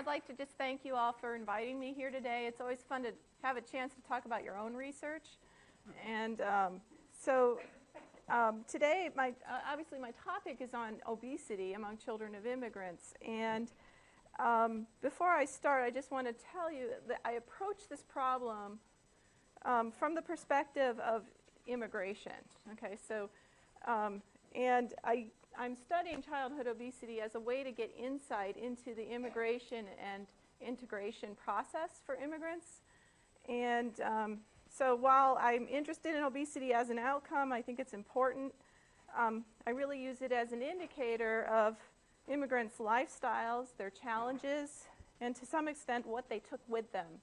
I'd like to just thank you all for inviting me here today. It's always fun to have a chance to talk about your own research. And today, obviously my topic is on obesity among children of immigrants. And before I start, I just want to tell you that I approach this problem from the perspective of immigration. Okay, so, and I'm studying childhood obesity as a way to get insight into the immigration and integration process for immigrants. And so while I'm interested in obesity as an outcome, I think it's important. I really use it as an indicator of immigrants' lifestyles, their challenges, and to some extent what they took with them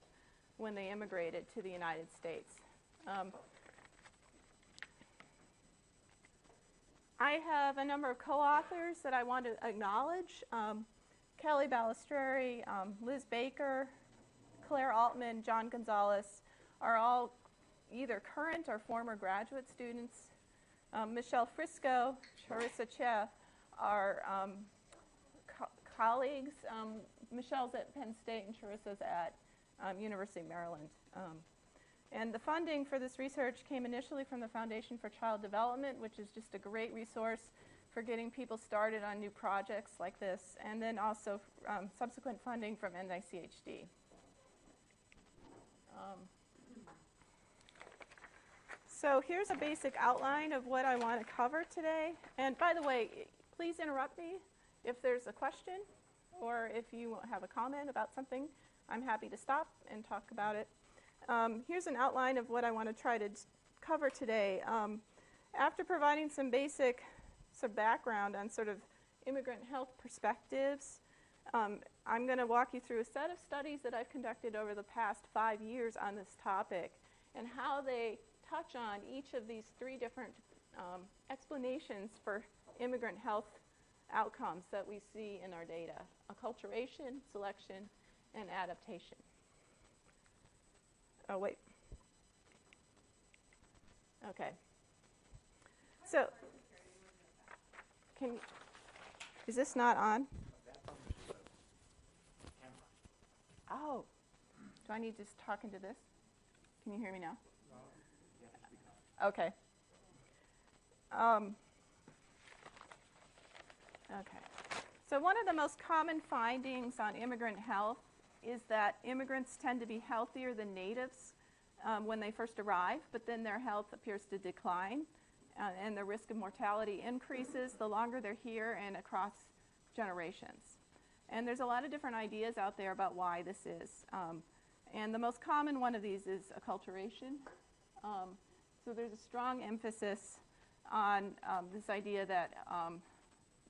when they immigrated to the United States. I have a number of co-authors that I want to acknowledge. Kelly Balistreri, Liz Baker, Claire Altman, John Gonzalez are all either current or former graduate students. Michelle Frisco, Charissa Che are colleagues. Michelle's at Penn State and Charissa's at University of Maryland. And the funding for this research came initially from the Foundation for Child Development, which is just a great resource for getting people started on new projects like this, and then also subsequent funding from NICHD. So here's a basic outline of what I want to cover today. And by the way, please interrupt me if there's a question or if you have a comment about something. I'm happy to stop and talk about it. Here's an outline of what I want to try to cover today. After providing some basic background on sort of immigrant health perspectives, I'm going to walk you through a set of studies that I've conducted over the past 5 years on this topic and how they touch on each of these three different explanations for immigrant health outcomes that we see in our data: acculturation, selection, and adaptation. Oh, wait. Okay. So, is this not on? Oh, do I need to talk into this? Can you hear me now? Okay. Okay. So one of the most common findings on immigrant health is that immigrants tend to be healthier than natives when they first arrive, but then their health appears to decline, and the risk of mortality increases the longer they're here and across generations. And there's a lot of different ideas out there about why this is. And the most common one of these is acculturation. So there's a strong emphasis on this idea that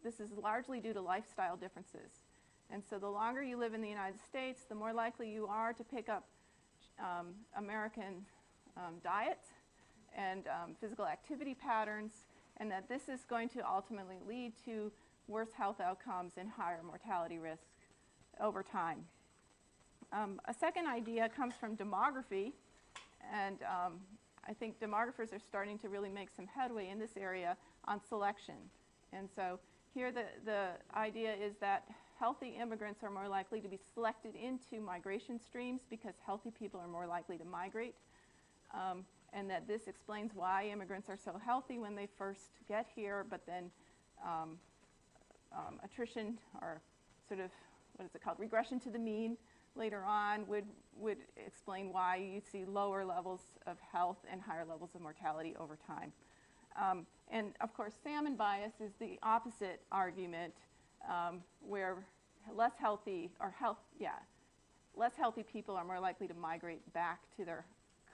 this is largely due to lifestyle differences. And so the longer you live in the United States, the more likely you are to pick up American diet and physical activity patterns, and that this is going to ultimately lead to worse health outcomes and higher mortality risk over time. A second idea comes from demography, and I think demographers are starting to really make some headway in this area on selection. And so here the idea is that healthy immigrants are more likely to be selected into migration streams because healthy people are more likely to migrate, and that this explains why immigrants are so healthy when they first get here, but then attrition, or sort of, what is it called, regression to the mean later on would explain why you see lower levels of health and higher levels of mortality over time. And of course, salmon bias is the opposite argument, where less healthy people are more likely to migrate back to their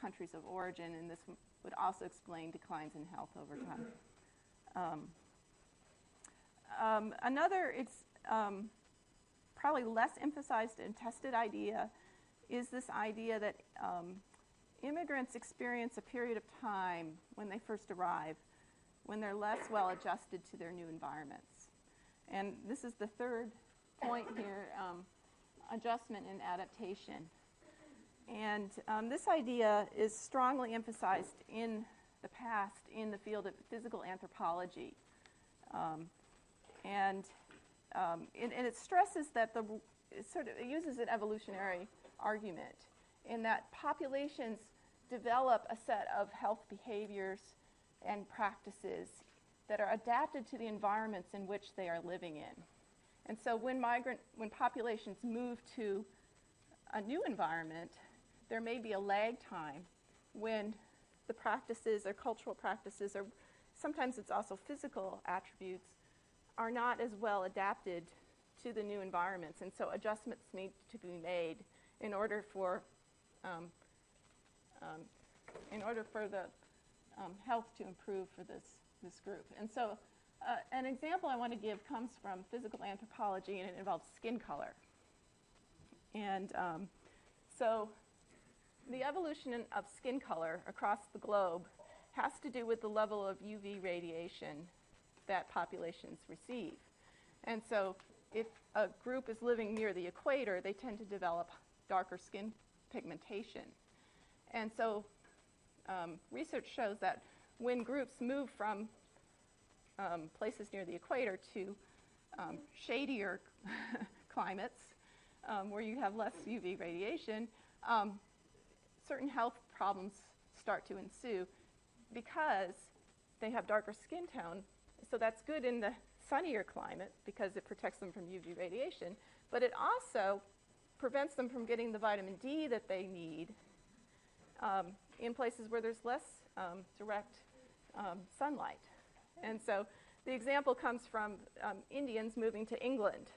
countries of origin, and this would also explain declines in health over time. Another, it's probably less emphasized and tested idea is this idea that immigrants experience a period of time when they first arrive when they're less well adjusted to their new environments. And this is the third point here, adjustment and adaptation. And this idea is strongly emphasized in the past in the field of physical anthropology. And it stresses that it uses an evolutionary argument in that populations develop a set of health behaviors and practices that are adapted to the environments in which they are living in. And so when populations move to a new environment, there may be a lag time when the practices or cultural practices, or sometimes it's also physical attributes, are not as well adapted to the new environments. And so adjustments need to be made in order for the health to improve for this group. And so an example I want to give comes from physical anthropology, and it involves skin color. And so the evolution of skin color across the globe has to do with the level of UV radiation that populations receive. And so if a group is living near the equator, they tend to develop darker skin pigmentation. And so research shows that when groups move from places near the equator to shadier climates where you have less UV radiation, certain health problems start to ensue because they have darker skin tone. So that's good in the sunnier climate because it protects them from UV radiation, but it also prevents them from getting the vitamin D that they need in places where there's less direct sunlight. And so the example comes from Indians moving to England.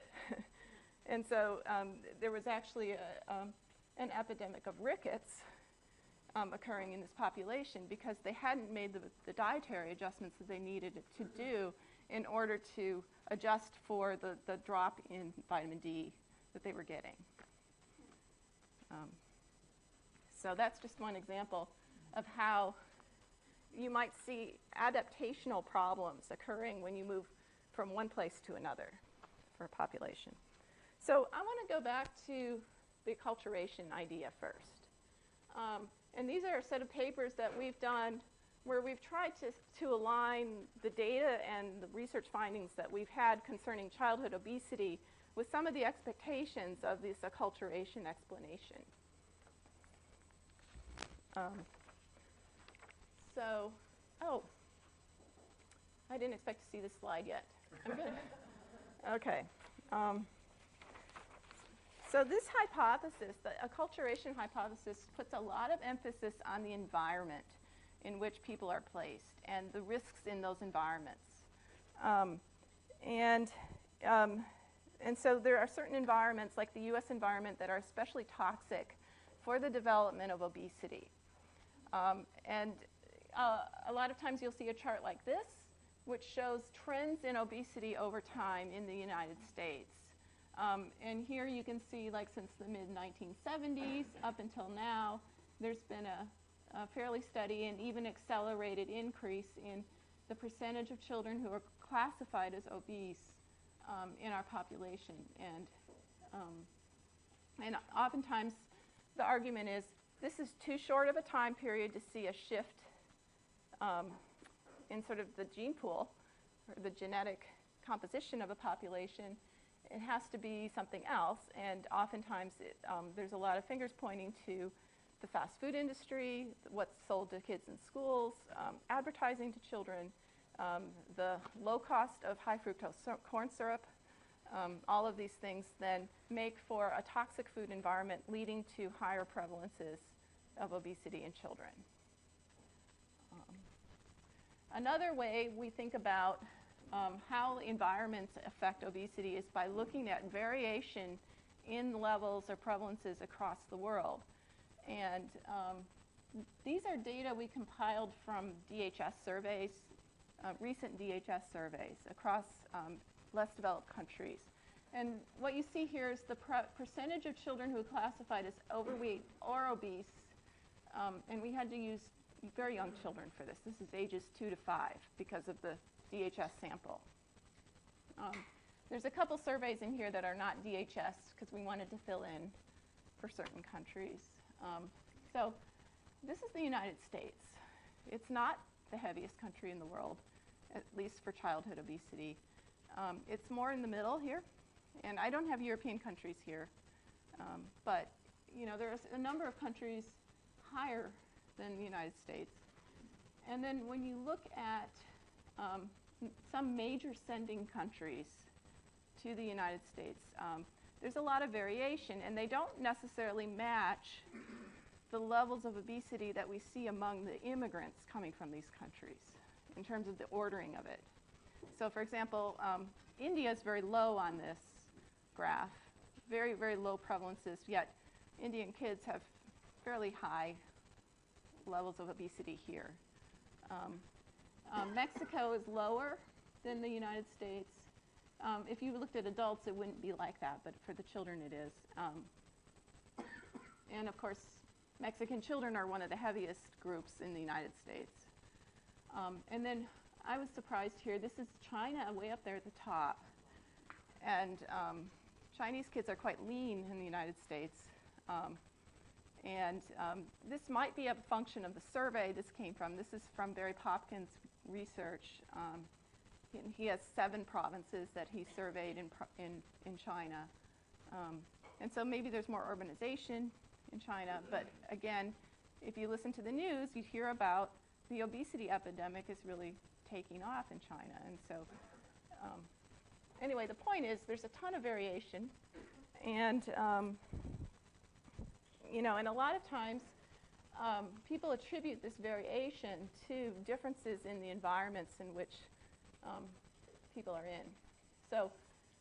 And so there was actually an epidemic of rickets occurring in this population because they hadn't made the dietary adjustments that they needed to do in order to adjust for the drop in vitamin D that they were getting. So that's just one example of how you might see adaptational problems occurring when you move from one place to another for a population. So I want to go back to the acculturation idea first. And these are a set of papers that we've done where we've tried to align the data and the research findings that we've had concerning childhood obesity with some of the expectations of this acculturation explanation. I didn't expect to see this slide yet. I'm good. Okay. So this hypothesis, the acculturation hypothesis, puts a lot of emphasis on the environment in which people are placed and the risks in those environments. And so there are certain environments, like the US environment, that are especially toxic for the development of obesity. And a lot of times you'll see a chart like this, which shows trends in obesity over time in the United States. And here you can see, like, since the mid-1970s up until now, there's been a fairly steady and even accelerated increase in the percentage of children who are classified as obese in our population. And oftentimes the argument is this is too short of a time period to see a shift in sort of the gene pool or the genetic composition of a population. It has to be something else, and oftentimes there's a lot of fingers pointing to the fast food industry, what's sold to kids in schools, advertising to children, the low cost of high fructose corn syrup. All of these things then make for a toxic food environment leading to higher prevalences of obesity in children. Another way we think about how environments affect obesity is by looking at variation in levels or prevalences across the world. And these are data we compiled from DHS surveys, recent DHS surveys across less developed countries. And what you see here is the percentage of children who are classified as overweight or obese. And we had to use very young children for this. This is ages 2 to 5 because of the DHS sample. There's a couple surveys in here that are not DHS because we wanted to fill in for certain countries. So this is the United States. It's not the heaviest country in the world, at least for childhood obesity. It's more in the middle here, And I don't have European countries here, but there's a number of countries higher than the United States. And then when you look at some major sending countries to the United States, there's a lot of variation, and they don't necessarily match the levels of obesity that we see among the immigrants coming from these countries in terms of the ordering of it. So for example, India is very low on this graph, very, very low prevalences, yet Indian kids have fairly high levels of obesity here. Mexico is lower than the United States. If you looked at adults, it wouldn't be like that, but for the children it is. And of course, Mexican children are one of the heaviest groups in the United States. And then I was surprised here. This is China way up there at the top. And Chinese kids are quite lean in the United States. This might be a function of the survey this came from. This is from Barry Popkin's research. He has 7 provinces that he surveyed in China. And so maybe there's more urbanization in China. But again, if you listen to the news, you hear about the obesity epidemic is really taking off in China. And so anyway, the point is there's a ton of variation. And and a lot of times people attribute this variation to differences in the environments in which people are in. So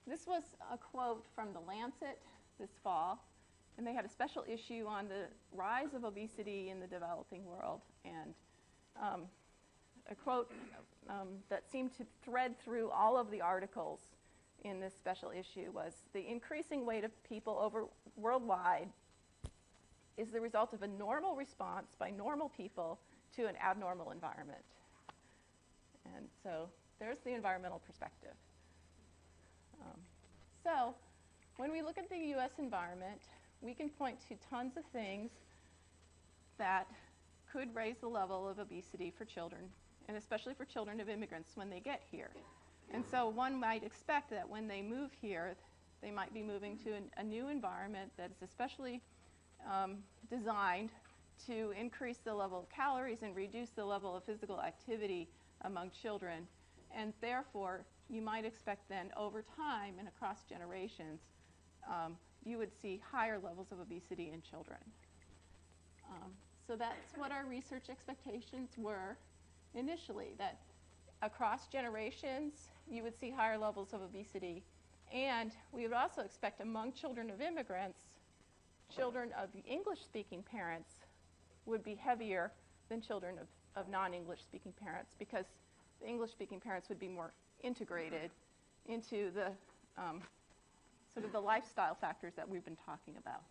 this was a quote from The Lancet this fall, and they had a special issue on the rise of obesity in the developing world. And a quote that seemed to thread through all of the articles in this special issue was, "The increasing weight of people worldwide is the result of a normal response by normal people to an abnormal environment." And so there's the environmental perspective. So when we look at the U.S. environment, we can point to tons of things that could raise the level of obesity for children, and especially for children of immigrants when they get here. And so one might expect that when they move here, they might be moving to a new environment that is especially designed to increase the level of calories and reduce the level of physical activity among children. And therefore, you might expect then over time and across generations, you would see higher levels of obesity in children. So that's what our research expectations were initially, that across generations, you would see higher levels of obesity. And we would also expect among children of immigrants, children of English-speaking parents would be heavier than children of non-English-speaking parents, because the English-speaking parents would be more integrated into the sort of the lifestyle factors that we've been talking about.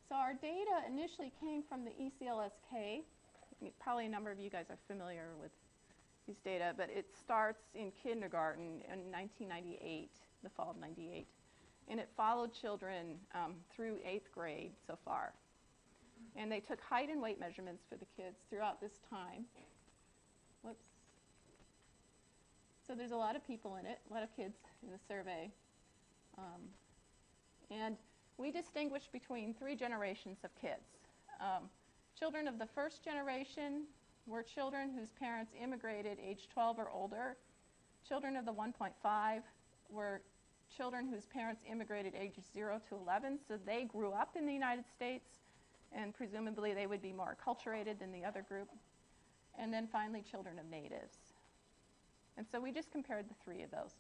So our data initially came from the ECLSK. Probably a number of you guys are familiar with these data, but it starts in kindergarten in 1998, the fall of 98. And it followed children through 8th grade so far. And they took height and weight measurements for the kids throughout this time. Whoops. So there's a lot of people in it, a lot of kids in the survey. And we distinguished between 3 generations of kids. Children of the first generation were children whose parents immigrated age 12 or older. Children of the 1.5 were children whose parents immigrated ages 0 to 11, so they grew up in the United States, and presumably they would be more acculturated than the other group. And then finally, children of natives. And so we just compared the 3 of those.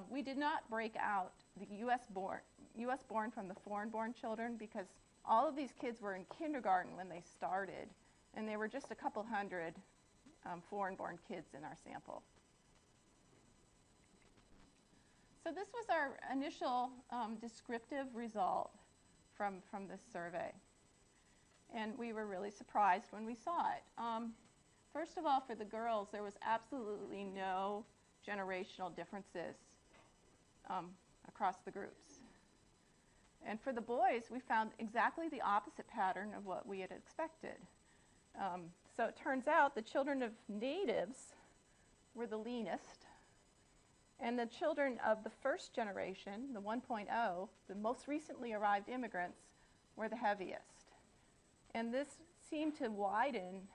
We did not break out the US born from the foreign-born children, because all of these kids were in kindergarten when they started, and there were just a couple hundred foreign-born kids in our sample. So this was our initial descriptive result from this survey. And we were really surprised when we saw it. First of all, for the girls, there was absolutely no generational differences across the groups. And for the boys, we found exactly the opposite pattern of what we had expected. So it turns out the children of natives were the leanest, and the children of the first generation, the 1.0, the most recently arrived immigrants, were the heaviest. And this seemed to widen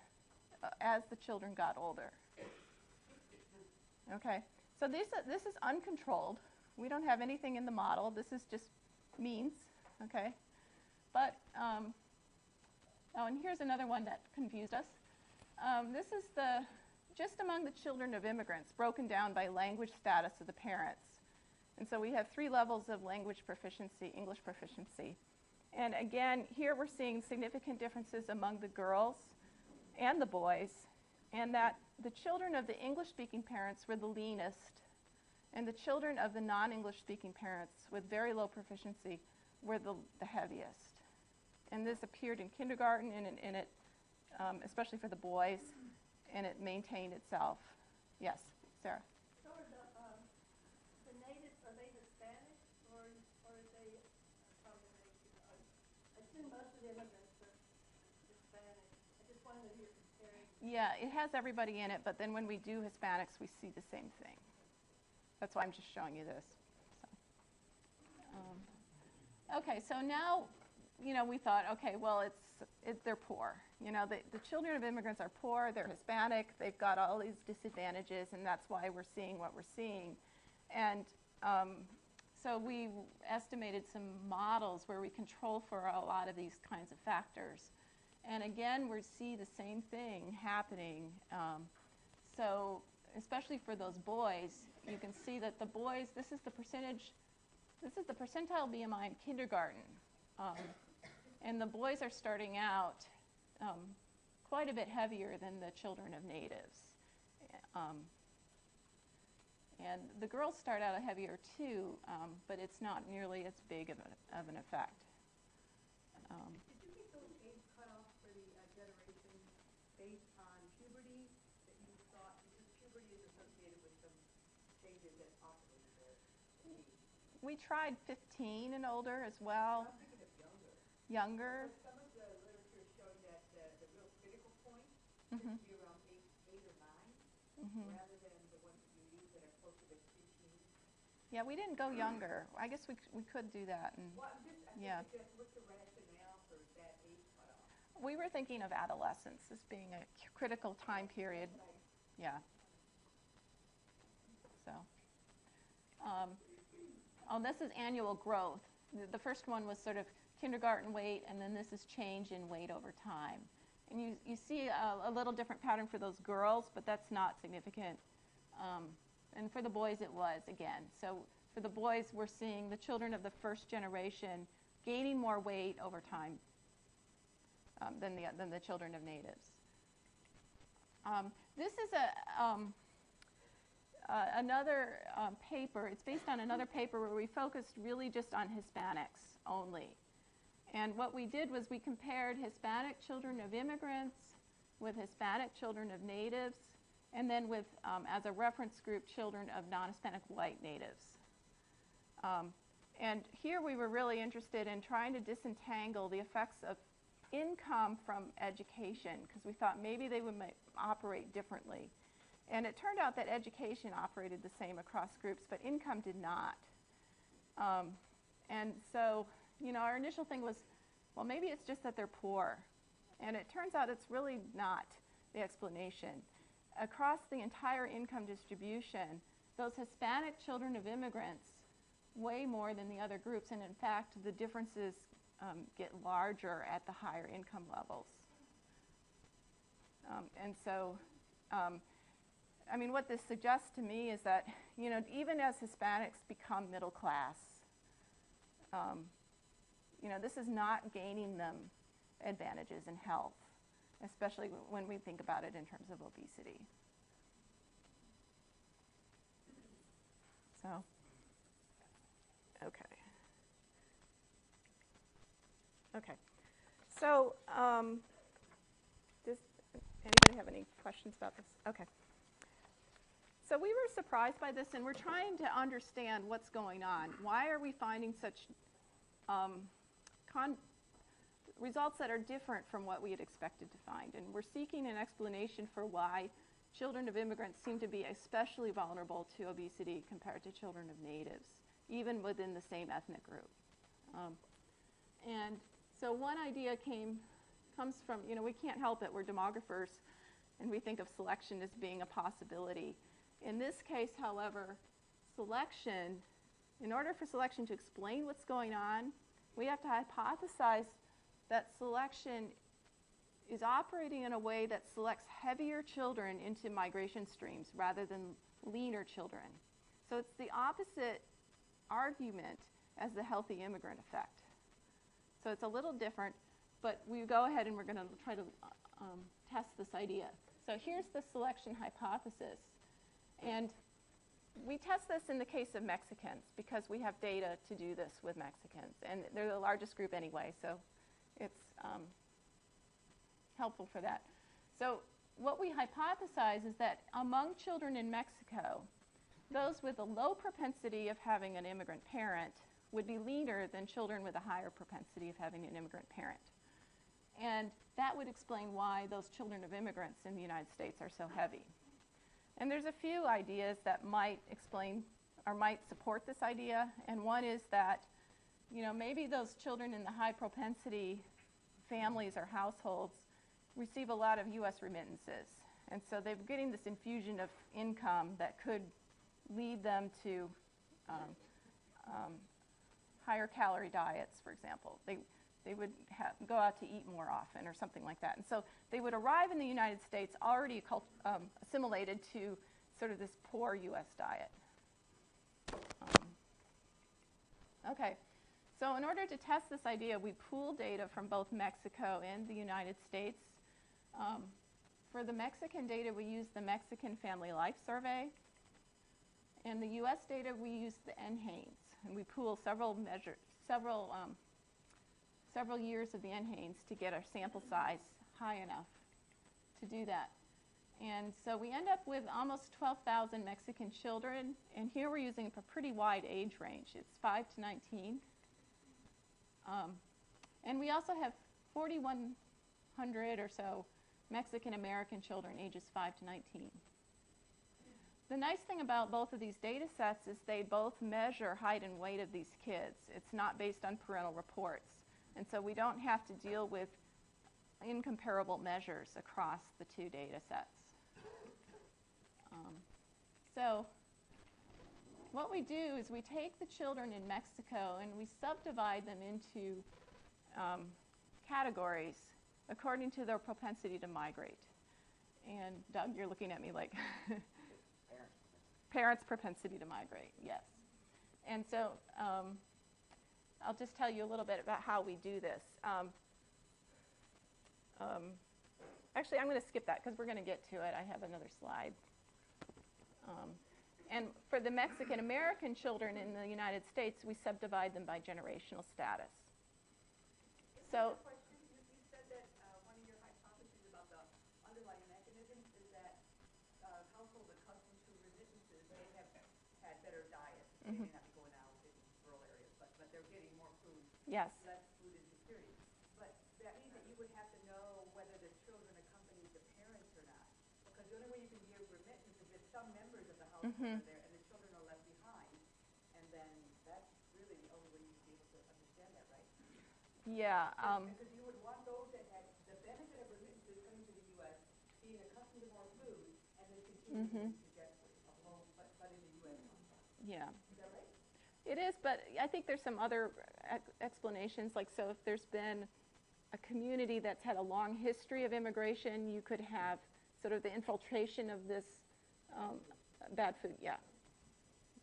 as the children got older. Okay, so this is uncontrolled. We don't have anything in the model. This is just means, okay? But, oh, and here's another one that confused us. This is just among the children of immigrants, broken down by language status of the parents. And so we have 3 levels of language proficiency, English proficiency. And again, here we're seeing significant differences among the girls and the boys, and that the children of the English-speaking parents were the leanest, and the children of the non-English-speaking parents with very low proficiency were the heaviest. And this appeared in kindergarten, and it, especially for the boys, and it maintained itself. Yes, Sarah? So are the natives, are they Hispanic, or are they a combination? I assume most of the immigrants are Hispanic. I just wanted to hear comparing. Yeah, it has everybody in it, but then when we do Hispanics, we see the same thing. That's why I'm just showing you this. So, okay, so now, we thought, okay, well, they're poor. The children of immigrants are poor, they're Hispanic, they've got all these disadvantages, and that's why we're seeing what we're seeing. And so we estimated some models where we control for a lot of these kinds of factors. And again, we see the same thing happening. So especially for those boys, you can see that the boys, this is the percentile BMI in kindergarten. And the boys are starting out quite a bit heavier than the children of natives. And the girls start out heavier too, but it's not nearly as big of an effect. Did you get those age cutoffs for the generation based on puberty that you thought, because puberty is associated with some changes that possibly occur? We tried 15 and older as well. I'm thinking of younger. Younger. Some of the literature is showing that the real critical point tends to be around 8 or 9, rather than the ones that you use that are closer to preteen. Yeah, we didn't go younger. I guess we could do that. And Well, I'm just what's the rationale for that age cutoff? we were thinking of adolescence as being a critical time period. Yeah. So, this is annual growth. The first one was sort of kindergarten weight, and then this is change in weight over time. And you see a little different pattern for those girls, but that's not significant. And for the boys, it was, again. So for the boys, we're seeing the children of the first generation gaining more weight over time than the children of natives. This is another paper. It's based on another paper where we focused really just on Hispanics only. And what we did was we compared Hispanic children of immigrants with Hispanic children of natives, and then with, as a reference group, children of non-Hispanic white natives. And here we were really interested in trying to disentangle the effects of income from education, because we thought maybe they would operate differently. And it turned out that education operated the same across groups, but income did not. And so, our initial thing was, well, maybe it's just that they're poor. And it turns out it's really not the explanation. Across the entire income distribution, those Hispanic children of immigrants weigh more than the other groups, and in fact, the differences get larger at the higher income levels. And so, what this suggests to me is that, even as Hispanics become middle class, this is not gaining them advantages in health, especially when we think about it in terms of obesity. So, okay. So, does anybody have any questions about this? Okay. So we were surprised by this, and we're trying to understand what's going on. Why are we finding such results that are different from what we had expected to find? And we're seeking an explanation for why children of immigrants seem to be especially vulnerable to obesity compared to children of natives, even within the same ethnic group. And so one idea comes from, we can't help it, we're demographers, and we think of selection as being a possibility. In this case, however, in order for selection to explain what's going on, we have to hypothesize that selection is operating in a way that selects heavier children into migration streams rather than leaner children. So it's the opposite argument as the healthy immigrant effect. So it's a little different, but we go ahead and we're going to try to test this idea. So here's the selection hypothesis. And we test this in the case of Mexicans because we have data to do this with Mexicans. And they're the largest group anyway, so it's helpful for that. So what we hypothesize is that among children in Mexico, those with a low propensity of having an immigrant parent would be leaner than children with a higher propensity of having an immigrant parent. And that would explain why those children of immigrants in the United States are so heavy. And there's a few ideas that might explain or might support this idea. And one is that, maybe those children in the high propensity families or households receive a lot of U.S. remittances. And so they're getting this infusion of income that could lead them to higher calorie diets, for example. They would go out to eat more often or something like that. And so they would arrive in the United States already assimilated to sort of this poor U.S. diet. Okay, so in order to test this idea, we pool data from both Mexico and the United States. For the Mexican data, we use the Mexican Family Life Survey. And the U.S. data, we use the NHANES. And we pool several years of the NHANES to get our sample size high enough to do that. And so we end up with almost 12,000 Mexican children. And here we're using a pretty wide age range. It's 5 to 19. And we also have 4,100 or so Mexican American children ages 5 to 19. The nice thing about both of these data sets is they both measure height and weight of these kids. It's not based on parental reports. And so we don't have to deal with incomparable measures across the two data sets. So what we do is we take the children in Mexico and we subdivide them into categories according to their propensity to migrate. And Doug, you're looking at me like... Parents' propensity to migrate, yes. And so I'll just tell you a little bit about how we do this. Actually, I'm going to skip that because we're going to get to it. I have another slide. And for the Mexican American children in the United States, we subdivide them by generational status. So. You said that one of your hypotheses about the underlying mechanisms is that households accustomed to remittances, they have had better diets. They may not be going out in rural areas, but they're getting more food. Yes. Less food insecurity. But that means that you would have to know whether the children accompanied the parents or not. Because the only way you can give remittance is if some members of the household are there and the children are left behind. And then that's really the only way you'd be able to understand that, right? Yeah. Because you would want those that had the benefit of remittances coming to the U.S., being accustomed to more food, and then continuing the trajectory alone, but in the U.S. Yeah. Is that right? It is, but I think there's some other explanations. Like, so if there's been a community that's had a long history of immigration, you could have sort of the infiltration of this bad food. Yeah.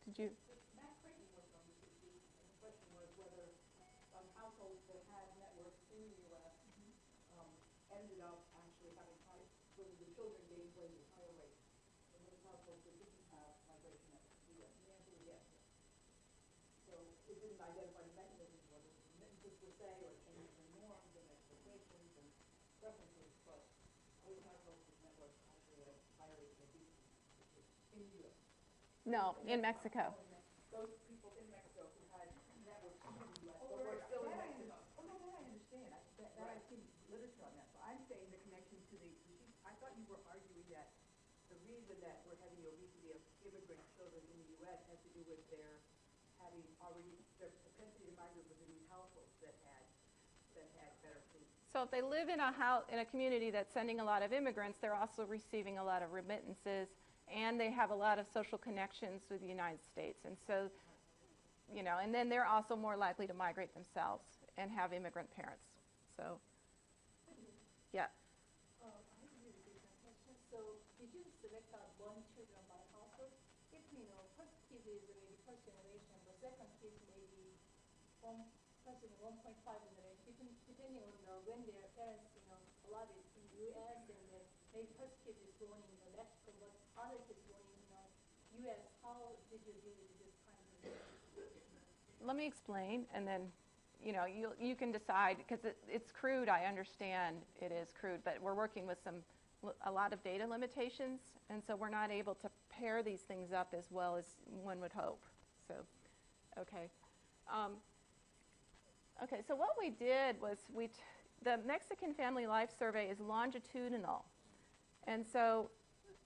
Did you? Matt Creighton worked on this issue, and the question was whether households that had networks in the U.S. Ended up actually having high, whether the children gained weight at higher rates than those households that didn't have migration networks in the U.S. And the answer was yes. So it didn't identify the mechanisms, whether it was remittances per se or changes in norms and expectations and preferences, but those households with networks actually had higher rates of obesity in the U.S. No, in Mexico. Those people in Mexico who had networks in the U.S. but were still in Mexico. Oh, no, that I understand. That I've seen literature on that. So I'm saying the connection to I thought you were arguing that the reason that we're having the obesity of immigrant children in the U.S. has to do with their having already, their propensity to migrate within these households that had better food. So if they live in a community that's sending a lot of immigrants, they're also receiving a lot of remittances, and they have a lot of social connections with the United States. And so, and then they're also more likely to migrate themselves and have immigrant parents. So, yeah. I have a really different question. So, did you select out one children by household? If first kid is maybe first generation, but second kid maybe one person 1.5 generation, depending on when their parents a lot is in the U.S. and then maybe first kid is born in Mexico, but other kids born in U.S. How did you deal with this kind of? Let me explain, and then you can decide, because it's crude. I understand it is crude, but we're working with a lot of data limitations, and so we're not able to pair these things up as well as one would hope. So, okay. Okay, so what we did was the Mexican Family Life Survey is longitudinal, and so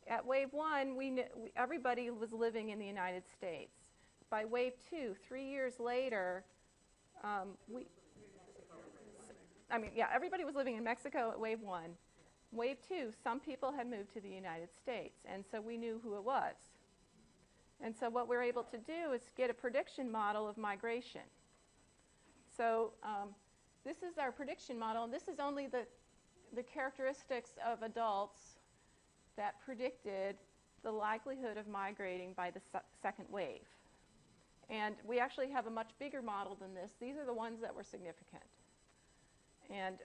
at wave 1, everybody was living in the United States. By wave 2, 3 years later, everybody was living in Mexico at wave 1. Wave 2, some people had moved to the United States, and so we knew who it was. And so what we're able to do is get a prediction model of migration. So this is our prediction model, and this is only the characteristics of adults that predicted the likelihood of migrating by the second wave. And we actually have a much bigger model than this. These are the ones that were significant. And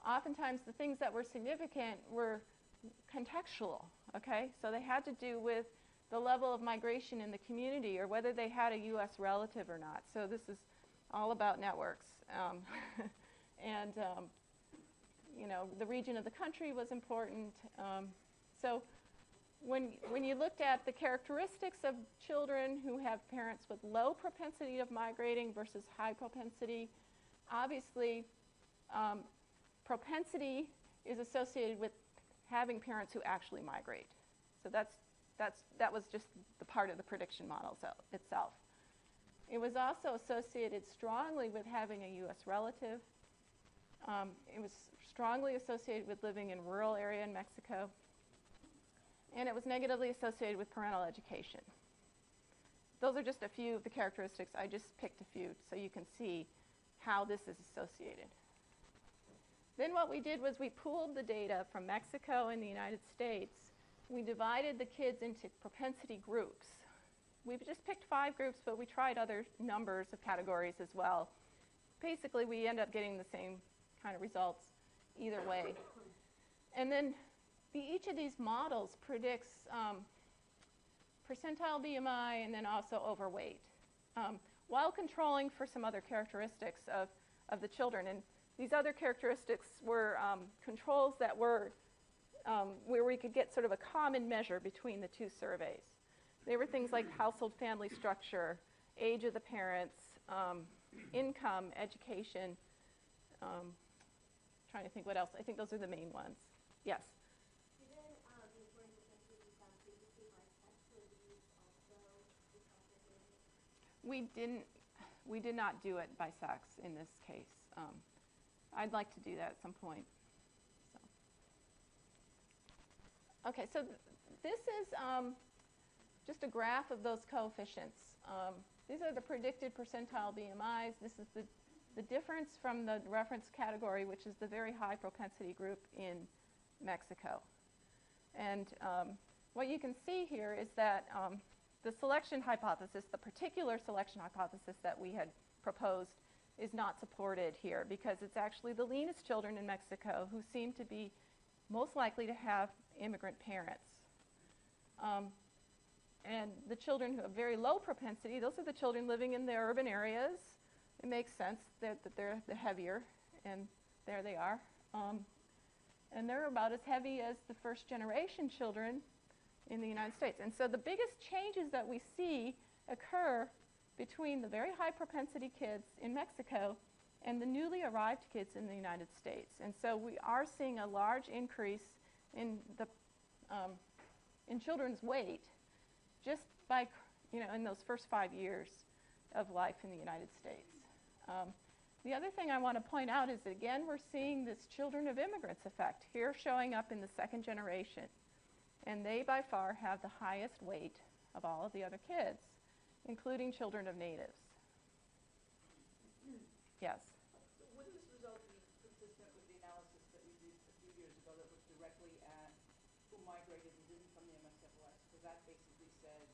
oftentimes the things that were significant were contextual, okay? So they had to do with the level of migration in the community or whether they had a U.S. relative or not. So this is all about networks. And the region of the country was important. So when you looked at the characteristics of children who have parents with low propensity of migrating versus high propensity, obviously propensity is associated with having parents who actually migrate. So that was just the part of the prediction model itself. It was also associated strongly with having a U.S. relative. It was strongly associated with living in a rural area in Mexico. And it was negatively associated with parental education. Those are just a few of the characteristics. I just picked a few so you can see how this is associated. Then what we did was we pooled the data from Mexico and the United States. We divided the kids into propensity groups. We've just picked 5 groups, but we tried other numbers of categories as well. Basically, we end up getting the same kind of results either way. And then each of these models predicts percentile BMI and then also overweight, while controlling for some other characteristics of the children. And these other characteristics were controls that were where we could get sort of a common measure between the two surveys. They were things like household family structure, age of the parents, income, education. Trying to think what else. I think those are the main ones. Yes? We did not do it by sex in this case. I'd like to do that at some point. So. Okay, so this is just a graph of those coefficients. These are the predicted percentile BMIs. This is the difference from the reference category, which is the very high propensity group in Mexico. And what you can see here is that the selection hypothesis, the particular selection hypothesis that we had proposed, is not supported here because it's actually the leanest children in Mexico who seem to be most likely to have immigrant parents. And the children who have very low propensity, those are the children living in the urban areas. It makes sense that they're the heavier, and there they are. And they're about as heavy as the first generation children in the United States. And so the biggest changes that we see occur between the very high propensity kids in Mexico and the newly arrived kids in the United States. And so we are seeing a large increase in the in children's weight just by, in those first 5 years of life in the United States. The other thing I want to point out is that, again, we're seeing this children of immigrants effect here showing up in the second generation. And they, by far, have the highest weight of all of the other kids, including children of natives. Yes? So wouldn't this result be consistent with the analysis that we did a few years ago that looked directly at who migrated and didn't from the MSF West? Because that basically said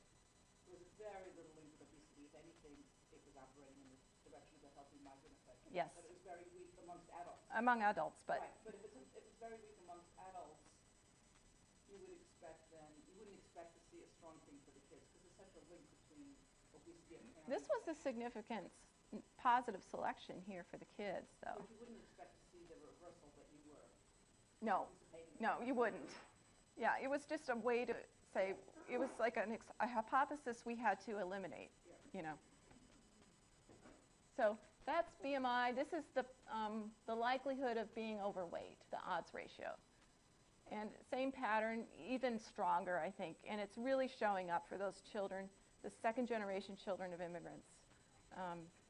there was very little link with obesity. If anything, it was operating in the direction of the healthy migrant effect. Yes. But it was very weak amongst adults. Among adults, but... Right, but if it's very weak amongst adults, you wouldn't expect to see a strong thing for the kids, because there's such a link between obesity and parents. This was a significant positive selection here for the kids, though. But you wouldn't expect to see the reversal that you were No, anticipating. no, you wouldn't. Yeah, it was just a way to say, it was like a hypothesis we had to eliminate, So that's BMI. This is the likelihood of being overweight, the odds ratio. And same pattern, even stronger, I think. And it's really showing up for those children, the second generation children of immigrants,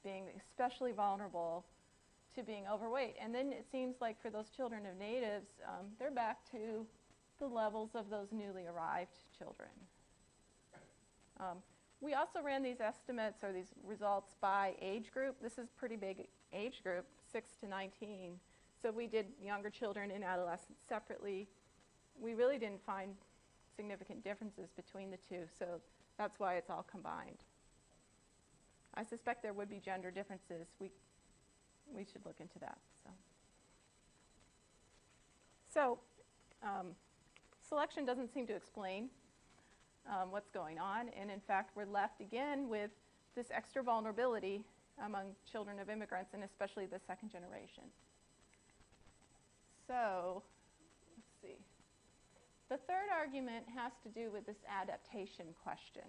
being especially vulnerable to being overweight. And then it seems like for those children of natives, they're back to the levels of those newly arrived children. We also ran these estimates or these results by age group. This is a pretty big age group, 6 to 19. So we did younger children and adolescents separately. We really didn't find significant differences between the two, so that's why it's all combined. I suspect there would be gender differences. We should look into that. So selection doesn't seem to explain what's going on, and in fact, we're left again with this extra vulnerability among children of immigrants, and especially the second generation. So, let's see. The third argument has to do with this adaptation question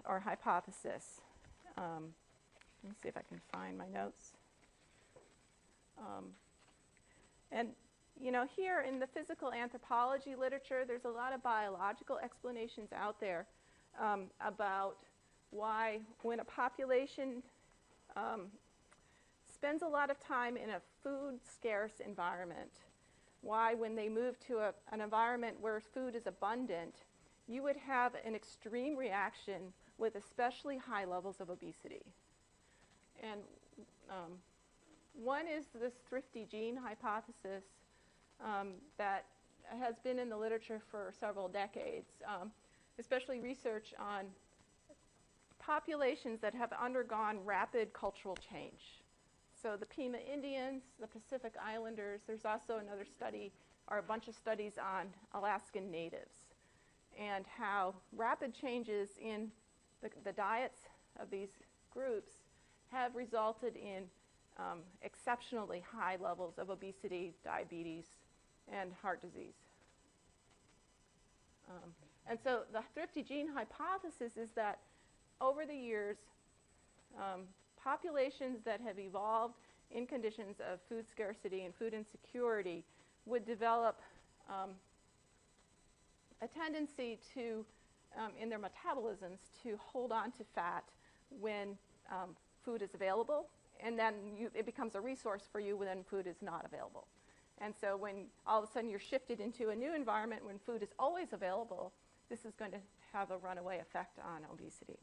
or hypothesis. Let me see if I can find my notes. Here in the physical anthropology literature, there's a lot of biological explanations out there about why when a population spends a lot of time in a food-scarce environment, why when they move to an environment where food is abundant, you would have an extreme reaction with especially high levels of obesity. And one is this thrifty gene hypothesis that has been in the literature for several decades, especially research on populations that have undergone rapid cultural change. So the Pima Indians, the Pacific Islanders, there's also another study, or a bunch of studies on Alaskan natives, and how rapid changes in the diets of these groups have resulted in exceptionally high levels of obesity, diabetes, and heart disease. And so the thrifty gene hypothesis is that over the years, populations that have evolved in conditions of food scarcity and food insecurity would develop a tendency to, in their metabolisms, to hold on to fat when food is available, and then it becomes a resource for you when food is not available. And so when all of a sudden you're shifted into a new environment when food is always available, this is going to have a runaway effect on obesity.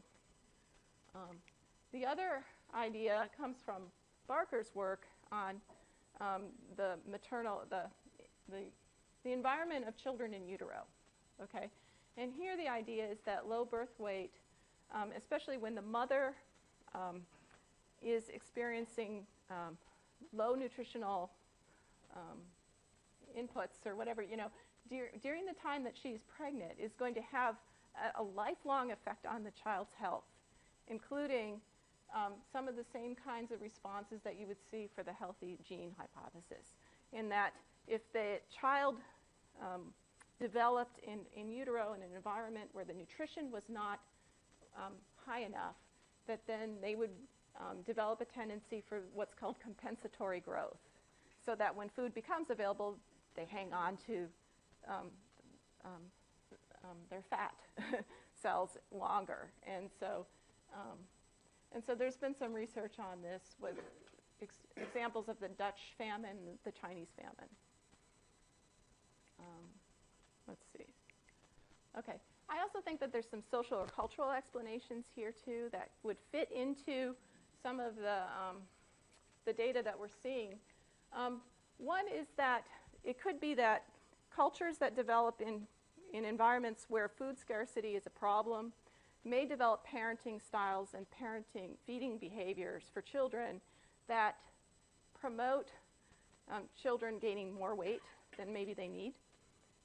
The other idea comes from Barker's work on the environment of children in utero. Okay, and here the idea is that low birth weight, especially when the mother is experiencing low nutritional inputs or whatever, during the time that she's pregnant, is going to have a lifelong effect on the child's health, including some of the same kinds of responses that you would see for the healthy gene hypothesis, in that if the child developed in utero in an environment where the nutrition was not high enough, that then they would develop a tendency for what's called compensatory growth, so that when food becomes available, they hang on to their fat cells longer. And so there's been some research on this with examples of the Dutch famine, the Chinese famine. Let's see. Okay. I also think that there's some social or cultural explanations here too that would fit into some of the data that we're seeing. One is that it could be that cultures that develop in environments where food scarcity is a problem may develop parenting styles and feeding behaviors for children that promote children gaining more weight than maybe they need,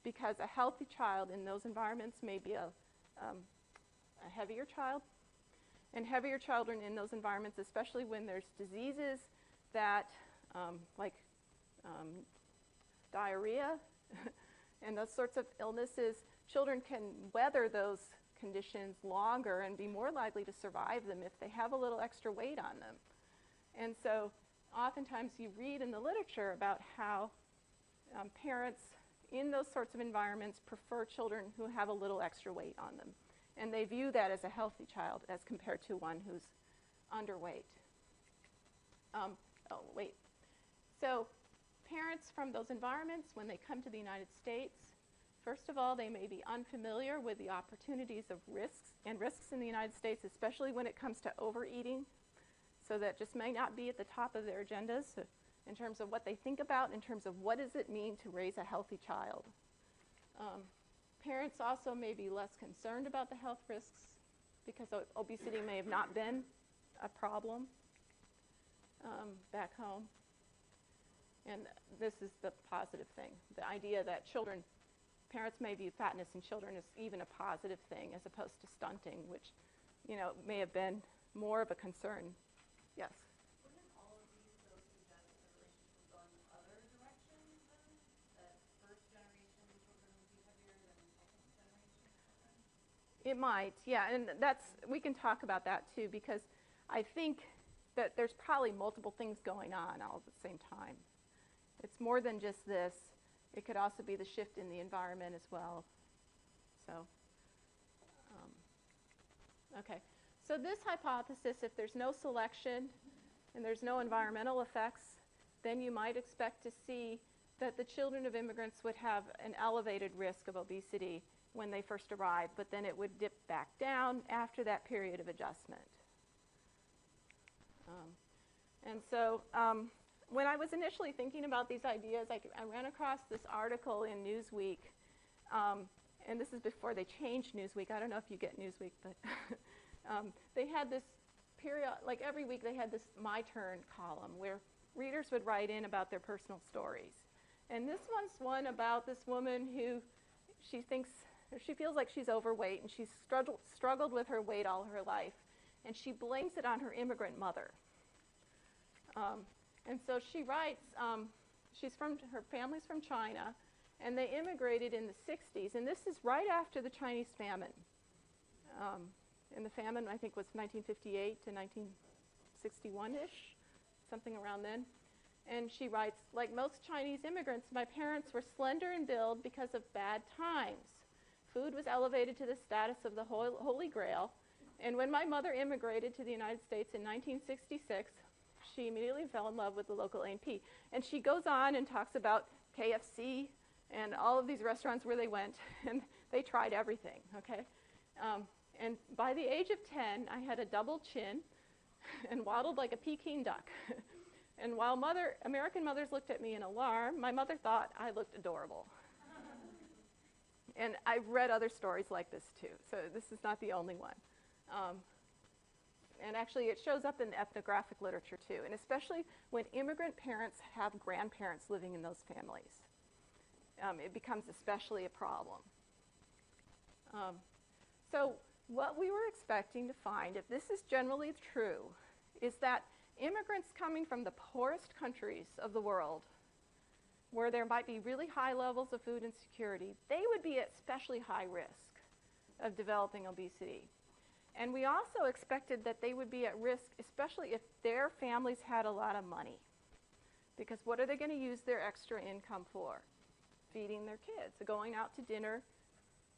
because a healthy child in those environments may be a heavier child. And heavier children in those environments, especially when there's diseases that, like diarrhea and those sorts of illnesses, children can weather those conditions longer and be more likely to survive them if they have a little extra weight on them. And so oftentimes you read in the literature about how parents in those sorts of environments prefer children who have a little extra weight on them. And they view that as a healthy child as compared to one who's underweight. So parents from those environments, when they come to the United States, first of all, they may be unfamiliar with the opportunities of risks in the United States, especially when it comes to overeating. So that just may not be at the top of their agendas in terms of what they think about, in terms of what does it mean to raise a healthy child. Parents also may be less concerned about the health risks because obesity may have not been a problem back home. And this is the positive thing, the idea that parents may view fatness in children as even a positive thing as opposed to stunting, which, may have been more of a concern. Yes? Wouldn't all of these, though, suggest that the relationship would go in the other direction then? That first generation children would be heavier than second generation children? It might, yeah, and we can talk about that too, because I think that there's probably multiple things going on all at the same time. It's more than just this. It could also be the shift in the environment as well. So, okay. So this hypothesis, if there's no selection and there's no environmental effects, then you might expect to see that the children of immigrants would have an elevated risk of obesity when they first arrive, but then it would dip back down after that period of adjustment. And so when I was initially thinking about these ideas, I ran across this article in Newsweek, and this is before they changed Newsweek. I don't know if you get Newsweek, but they had this period, like every week they had this My Turn column where readers would write in about their personal stories. And this one's one about this woman who she feels like she's overweight, and she's struggled with her weight all her life, and she blames it on her immigrant mother. And so she writes, her family's from China, and they immigrated in the 60s, and this is right after the Chinese famine. And the famine, I think, was 1958 to 1961-ish, something around then. And she writes, like most Chinese immigrants, my parents were slender in build because of bad times. Food was elevated to the status of the Holy Grail, and when my mother immigrated to the United States in 1966, she immediately fell in love with the local A&P. And she goes on and talks about KFC and all of these restaurants where they went, and they tried everything, okay? And by the age of 10, I had a double chin and waddled like a Peking duck. And while American mothers looked at me in alarm, my mother thought I looked adorable. And I've read other stories like this too, so this is not the only one. And actually it shows up in the ethnographic literature too, and especially when immigrant parents have grandparents living in those families. It becomes especially a problem. So what we were expecting to find, if this is generally true, is that immigrants coming from the poorest countries of the world, where there might be really high levels of food insecurity, they would be at especially high risk of developing obesity. And we also expected that they would be at risk, especially if their families had a lot of money. Because what are they going to use their extra income for? Feeding their kids, going out to dinner,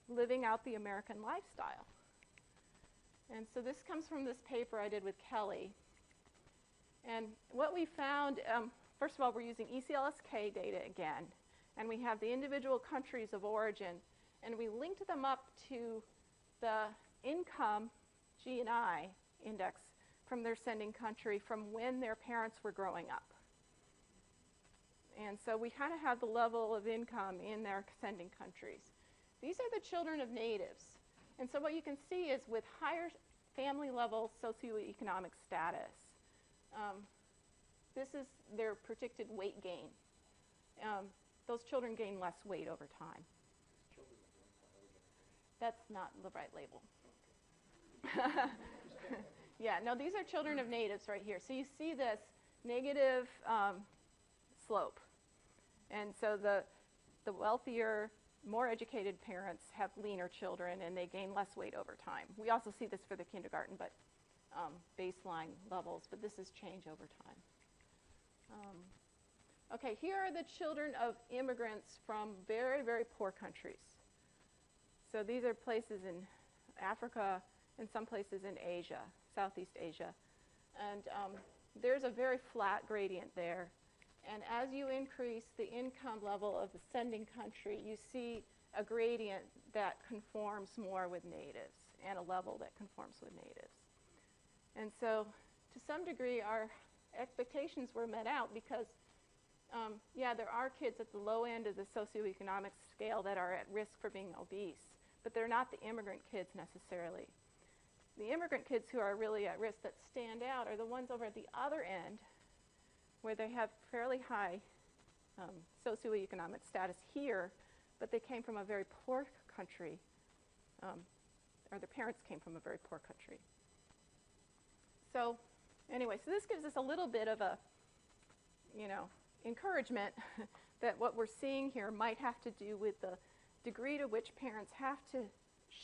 living out the American lifestyle. And so this comes from this paper I did with Kelly. And what we found, first of all, we're using ECLSK data again. And we have the individual countries of origin. And we linked them up to the income G&I index from their sending country from when their parents were growing up. And so we kind of have the level of income in their sending countries. These are the children of natives. And so what you can see is with higher family level socioeconomic status, this is their predicted weight gain. Those children gain less weight over time. That's not the right label. Yeah, no, these are children of natives right here. So you see this negative slope. And so the wealthier, more educated parents have leaner children, and they gain less weight over time. We also see this for the kindergarten, but baseline levels, but this is change over time. Okay, here are the children of immigrants from very, very poor countries. So these are places in Africa and some places in Asia, Southeast Asia. And there's a very flat gradient there. And as you increase the income level of the sending country, you see a gradient that conforms more with natives and a level that conforms with natives. And so to some degree, our expectations were met out because, yeah, there are kids at the low end of the socioeconomic scale that are at risk for being obese, but they're not the immigrant kids necessarily. The immigrant kids who are really at risk that stand out are the ones over at the other end, where they have fairly high socioeconomic status here, but they came from a very poor country, or their parents came from a very poor country. So anyway, so this gives us a little bit of a, encouragement that what we're seeing here might have to do with the degree to which parents have to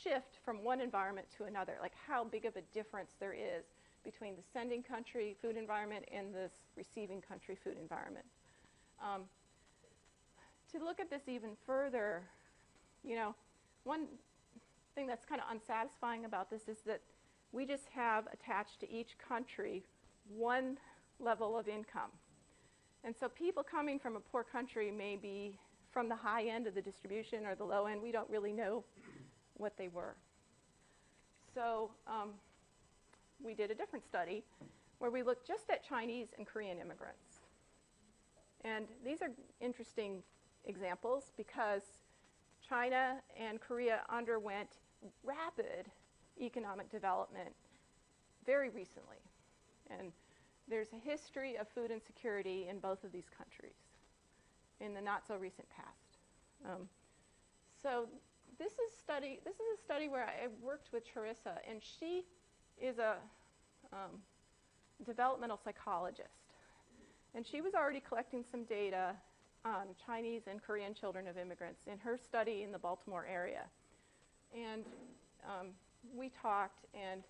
shift from one environment to another, like how big of a difference there is between the sending country food environment and the receiving country food environment. To look at this even further, one thing that's kind of unsatisfying about this is that we just have attached to each country one level of income. And so people coming from a poor country may be from the high end of the distribution or the low end. We don't really know what they were. So we did a different study where we looked just at Chinese and Korean immigrants. And these are interesting examples because China and Korea underwent rapid economic development very recently. And there's a history of food insecurity in both of these countries in the not so recent past. So this is a study where I worked with Charissa, and she is a developmental psychologist. And she was already collecting some data on Chinese and Korean children of immigrants in her study in the Baltimore area. And we talked, and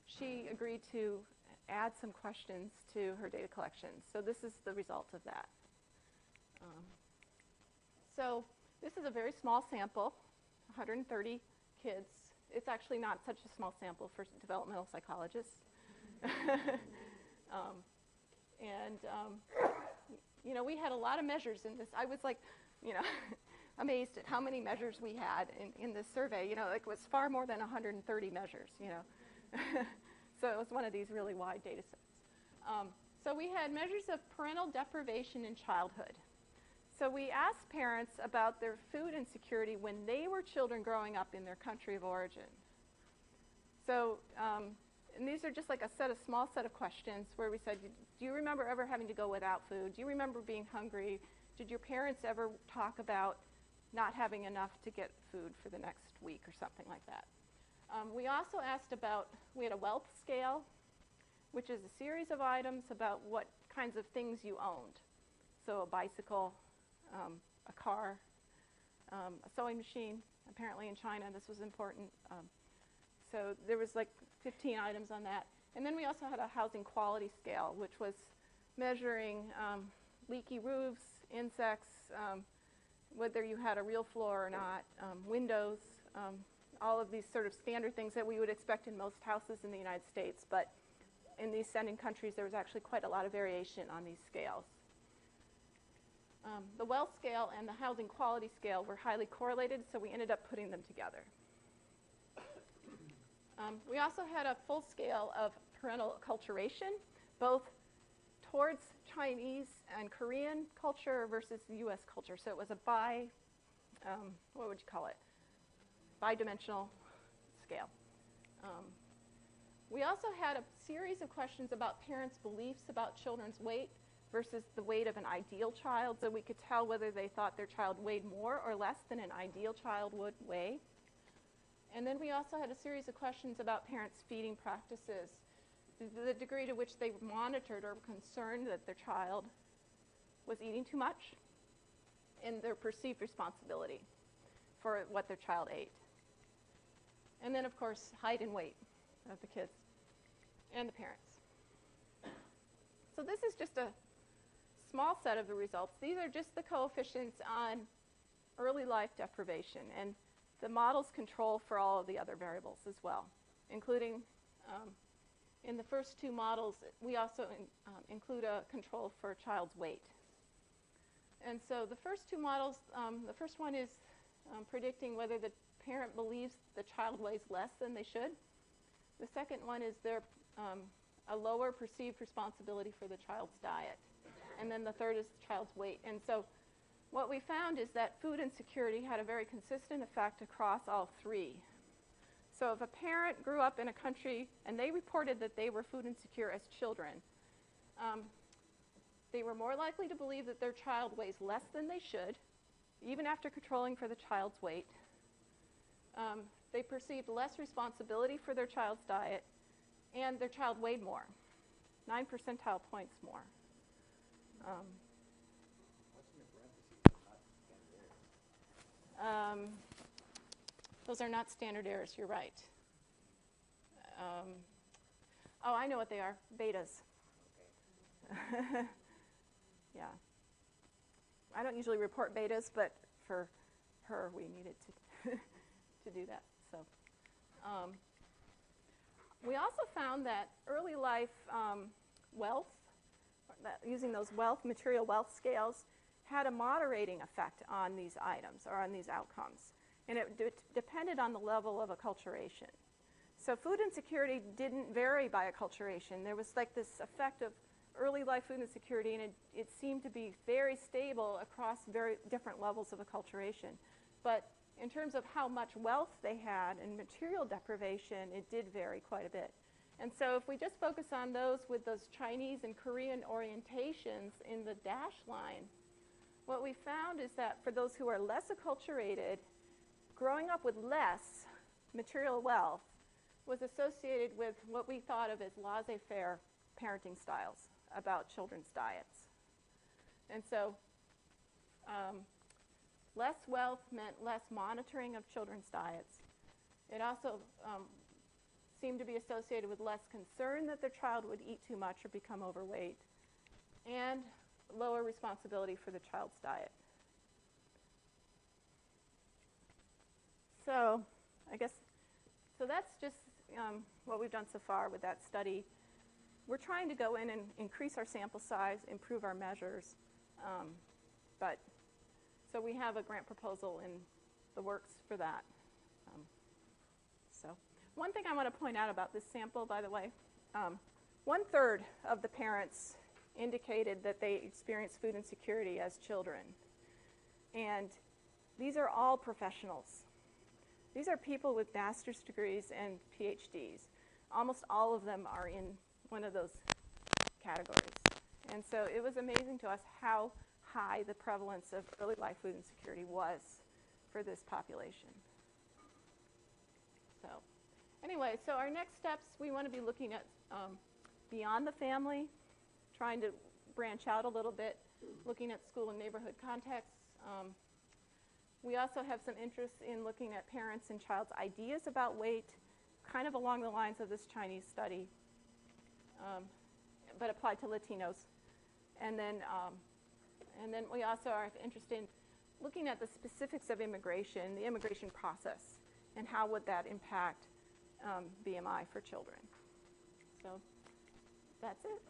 she agreed to add some questions to her data collection. So this is the result of that. So this is a very small sample, 130 kids. It's actually not such a small sample for developmental psychologists. We had a lot of measures in this. I was like, amazed at how many measures we had in this survey. It was far more than 130 measures, So it was one of these really wide data sets. So we had measures of parental deprivation in childhood. So we asked parents about their food insecurity when they were children growing up in their country of origin. So, and these are just like a small set of questions where we said, do you remember ever having to go without food? Do you remember being hungry? Did your parents ever talk about not having enough to get food for the next week or something like that? We also asked about, we had a wealth scale, which is a series of items about what kinds of things you owned. So a bicycle, a car, a sewing machine. Apparently in China this was important. So there was like 15 items on that. And then we also had a housing quality scale, which was measuring leaky roofs, insects, whether you had a real floor or not, windows, all of these sort of standard things that we would expect in most houses in the United States. But in these sending countries, there was actually quite a lot of variation on these scales. The wealth scale and the housing quality scale were highly correlated, so we ended up putting them together. We also had a full scale of parental acculturation, both towards Chinese and Korean culture versus the U.S. culture. So it was a what would you call it? Bidimensional scale. We also had a series of questions about parents' beliefs about children's weight versus the weight of an ideal child, so we could tell whether they thought their child weighed more or less than an ideal child would weigh. And then we also had a series of questions about parents' feeding practices, the degree to which they monitored or were concerned that their child was eating too much, and their perceived responsibility for what their child ate. And then, of course, height and weight of the kids and the parents. So this is just a small set of the results. These are just the coefficients on early life deprivation, and the models control for all of the other variables as well, including in the first two models, we also include a control for a child's weight. And so the first two models, the first one is predicting whether the parent believes the child weighs less than they should. The second one is a lower perceived responsibility for the child's diet. And then the third is the child's weight. And so what we found is that food insecurity had a very consistent effect across all three. So if a parent grew up in a country and they reported that they were food insecure as children, they were more likely to believe that their child weighs less than they should, even after controlling for the child's weight. They perceived less responsibility for their child's diet, and their child weighed more, 9 percentile points more. What's in the parentheses? Not standard errors. Those are not standard errors, you're right. Oh, I know what they are, betas. Okay. Yeah. I don't usually report betas, but for her, we needed to do that. So, we also found that early life wealth, using those material wealth scales, had a moderating effect on these items or on these outcomes. And it depended on the level of acculturation. So food insecurity didn't vary by acculturation. There was like this effect of early life food insecurity, and it seemed to be very stable across very different levels of acculturation. But in terms of how much wealth they had and material deprivation, it did vary quite a bit. And so if we just focus on those with those Chinese and Korean orientations in the dashed line, what we found is that for those who are less acculturated, growing up with less material wealth was associated with what we thought of as laissez-faire parenting styles about children's diets. And so less wealth meant less monitoring of children's diets. It also seemed to be associated with less concern that their child would eat too much or become overweight, and lower responsibility for the child's diet. So I guess, so that's just what we've done so far with that study. We're trying to go in and increase our sample size, improve our measures, so we have a grant proposal in the works for that. So one thing I want to point out about this sample, by the way, 1/3 of the parents indicated that they experienced food insecurity as children. And these are all professionals. These are people with master's degrees and PhDs. Almost all of them are in one of those categories. And so it was amazing to us how high the prevalence of early life food insecurity was for this population. So anyway, so our next steps, we want to be looking at beyond the family, trying to branch out a little bit, looking at school and neighborhood contexts. We also have some interest in looking at parents' and child's ideas about weight, kind of along the lines of this Chinese study, but applied to Latinos. And then we also are interested in looking at the specifics of immigration, the immigration process, and how would that impact BMI for children. So that's it.